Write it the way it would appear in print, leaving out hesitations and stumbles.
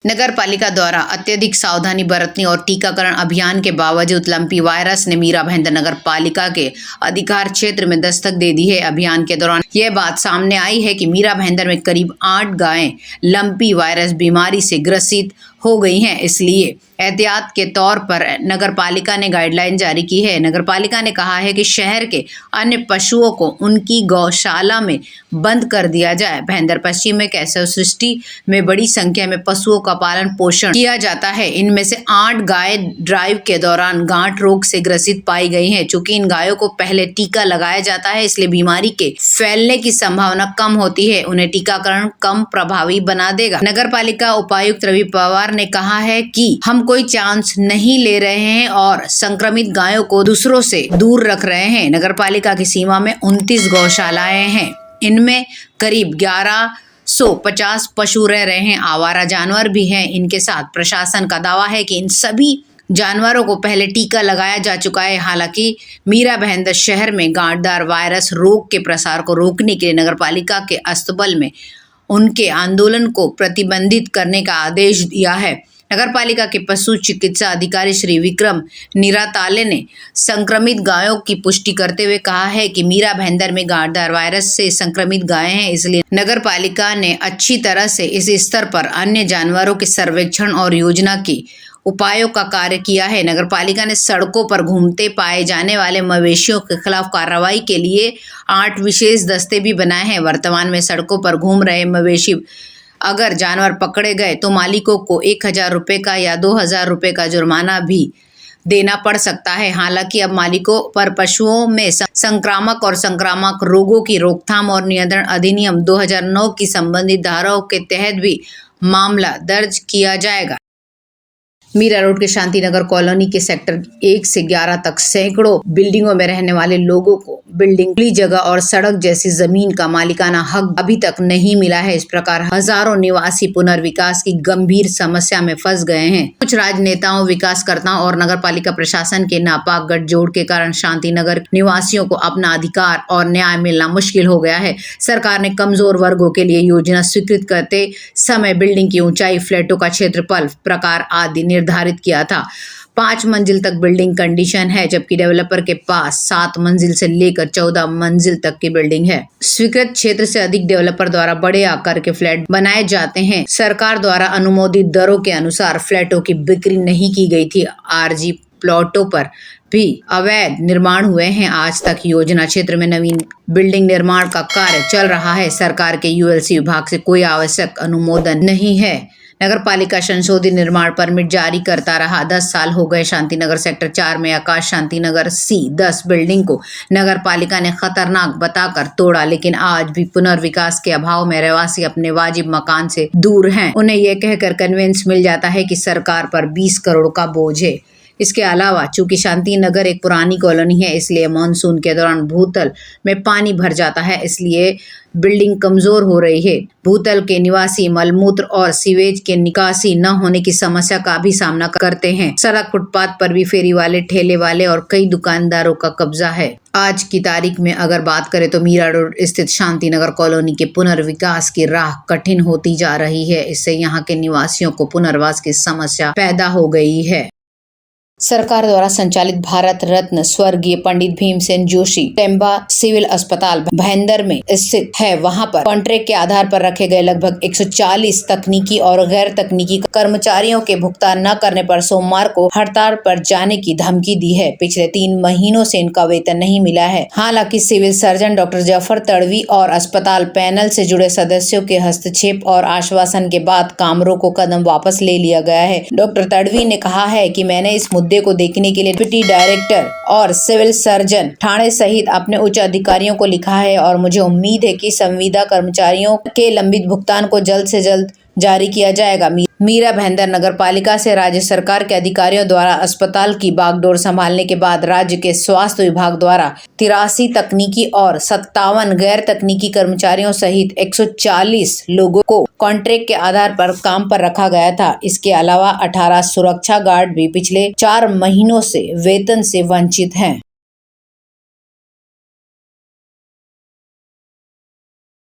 नगर पालिका द्वारा अत्यधिक सावधानी बरतने और टीकाकरण अभियान के बावजूद लंपी वायरस ने मीरा भाईंदर नगर पालिका के अधिकार क्षेत्र में दस्तक दे दी है। अभियान के दौरान यह बात सामने आई है कि मीरा भाईंदर में करीब 8 गायें लंपी वायरस बीमारी से ग्रसित हो गई हैं। इसलिए एहतियात के तौर पर नगर पालिका ने गाइडलाइन जारी की है। नगर पालिका ने कहा है कि शहर के अन्य पशुओं को उनकी गौशाला में बंद कर दिया जाए। भाईंदर पश्चिम में कैसव सृष्टि में बड़ी संख्या में पशुओं का पालन पोषण किया जाता है। इनमें से 8 गाय ड्राइव के दौरान गांठ रोग से ग्रसित पाई गई हैं। चूंकि इन गायों को पहले टीका लगाया जाता है, इसलिए बीमारी के फैलने की संभावना कम होती है। उन्हें टीकाकरण कम प्रभावी बना देगा। नगर पालिका उपायुक्त रवि पवार ने कहा है कि हम कोई चांस नहीं ले रहे हैं और संक्रमित गायों को दूसरों से दूर रख रहे हैं। नगर पालिका की सीमा में 29 गौशालाएं हैं। इनमें करीब 1150 पशु रह रहे हैं। आवारा जानवर भी हैं इनके साथ। प्रशासन का दावा है कि इन सभी जानवरों को पहले टीका लगाया जा चुका है। हालांकि मीरा भाईंदर शहर में गांठदार वायरस रोग के प्रसार को रोकने के लिए नगर पालिका के अस्तबल में उनके आंदोलन को प्रतिबंधित करने का आदेश दिया है। नगर पालिका के पशु चिकित्सा अधिकारी श्री विक्रम निराताले ने संक्रमित गायों की पुष्टि करते हुए कहा है कि मीरा भाईंदर में गांठदार वायरस से संक्रमित गायें हैं, इसलिए नगर पालिका ने अच्छी तरह से इस स्तर पर अन्य जानवरों के सर्वेक्षण और योजना की उपायों का कार्य किया है। नगर पालिका ने सड़कों पर घूमते पाए जाने वाले मवेशियों के खिलाफ कार्रवाई के लिए 8 विशेष दस्ते भी बनाए हैं। वर्तमान में सड़कों पर घूम रहे मवेशी अगर जानवर पकड़े गए तो मालिकों को 1000 रुपये का या 2000 रुपये का जुर्माना भी देना पड़ सकता है। हालांकि अब मालिकों पर पशुओं में संक्रामक और संक्रामक रोगों की रोकथाम और नियंत्रण अधिनियम 2009 की संबंधित धाराओं के तहत भी मामला दर्ज किया जाएगा। मीरा रोड के शांति नगर कॉलोनी के सेक्टर 1 से 11 तक सैकड़ों बिल्डिंगों में रहने वाले लोगों को बिल्डिंग, खुली जगह और सड़क जैसी जमीन का मालिकाना हक अभी तक नहीं मिला है। इस प्रकार हजारों निवासी पुनर्विकास की गंभीर समस्या में फंस गए हैं। कुछ राजनेताओं, विकासकर्ताओं और नगर पालिका प्रशासन के नापाक गठजोड़ के कारण शांति नगर निवासियों को अपना अधिकार और न्याय मिलना मुश्किल हो गया है। सरकार ने कमजोर वर्गों के लिए योजना स्वीकृत करते समय बिल्डिंग की ऊंचाई, फ्लैटों का क्षेत्रफल, प्रकार आदि निर्धारित किया था। 5 मंजिल तक बिल्डिंग कंडीशन है, जबकि डेवलपर के पास 7 मंजिल से लेकर 14 मंजिल तक की बिल्डिंग है। स्वीकृत क्षेत्र से अधिक डेवलपर द्वारा बड़े आकार के फ्लैट बनाए जाते हैं। सरकार द्वारा अनुमोदित दरों के अनुसार फ्लैटों की बिक्री नहीं की गई थी। आरजी प्लॉटों पर भी अवैध निर्माण हुए हैं। आज तक योजना क्षेत्र में नवीन बिल्डिंग निर्माण का कार्य चल रहा है। सरकार के यूएलसी विभाग से कोई आवश्यक अनुमोदन नहीं है। नगर पालिका संशोधित निर्माण परमिट जारी करता रहा। 10 साल हो गए। शांतिनगर सेक्टर 4 में आकाश शांतिनगर C 10 बिल्डिंग को नगर पालिका ने खतरनाक बताकर तोड़ा, लेकिन आज भी पुनर्विकास के अभाव में रहवासी अपने वाजिब मकान से दूर हैं। उन्हें यह कहकर कन्विंस मिल जाता है कि सरकार पर 20 करोड़ का बोझ है। इसके अलावा चूंकि शांति नगर एक पुरानी कॉलोनी है, इसलिए मानसून के दौरान भूतल में पानी भर जाता है, इसलिए बिल्डिंग कमजोर हो रही है। भूतल के निवासी मलमूत्र और सीवेज के निकासी न होने की समस्या का भी सामना करते हैं। सड़क, फुटपाथ पर भी फेरी वाले, ठेले वाले और कई दुकानदारों का कब्जा है। आज की तारीख में अगर बात करें तो मीरा रोड स्थित शांति नगर कॉलोनी के पुनर्विकास की राह कठिन होती जा रही है। इससे यहाँ के निवासियों को पुनर्वास की समस्या पैदा हो गई है। सरकार द्वारा संचालित भारत रत्न स्वर्गीय पंडित भीमसेन जोशी टेम्बा सिविल अस्पताल भाईंदर में स्थित है। वहां पर कॉन्ट्रैक्ट के आधार पर रखे गए लगभग 140 तकनीकी और गैर तकनीकी कर्मचारियों के भुगतान न करने पर सोमवार को हड़ताल पर जाने की धमकी दी है। पिछले 3 महीनों से इनका वेतन नहीं मिला है। हालांकि civil surgeon doctor Zafar Tadvi और अस्पताल पैनल से जुड़े सदस्यों के हस्तक्षेप और आश्वासन के बाद काम रोको कदम वापस ले लिया गया है। डॉक्टर तड़वी ने कहा है कि मैंने इस मुद्दे को देखने के लिए डिप्टी डायरेक्टर और सिविल सर्जन ठाणे सहित अपने उच्च अधिकारियों को लिखा है और मुझे उम्मीद है कि संविदा कर्मचारियों के लंबित भुगतान को जल्द से जल्द जारी किया जाएगा। मीरा भाईंदर नगर पालिका से राज्य सरकार के अधिकारियों द्वारा अस्पताल की बागडोर संभालने के बाद राज्य के स्वास्थ्य विभाग द्वारा 83 तकनीकी और 57 गैर तकनीकी कर्मचारियों सहित 140 लोगों को कॉन्ट्रैक्ट के आधार पर काम पर रखा गया था। इसके अलावा 18 सुरक्षा गार्ड भी पिछले 4 महीनों से वेतन से वंचित हैं।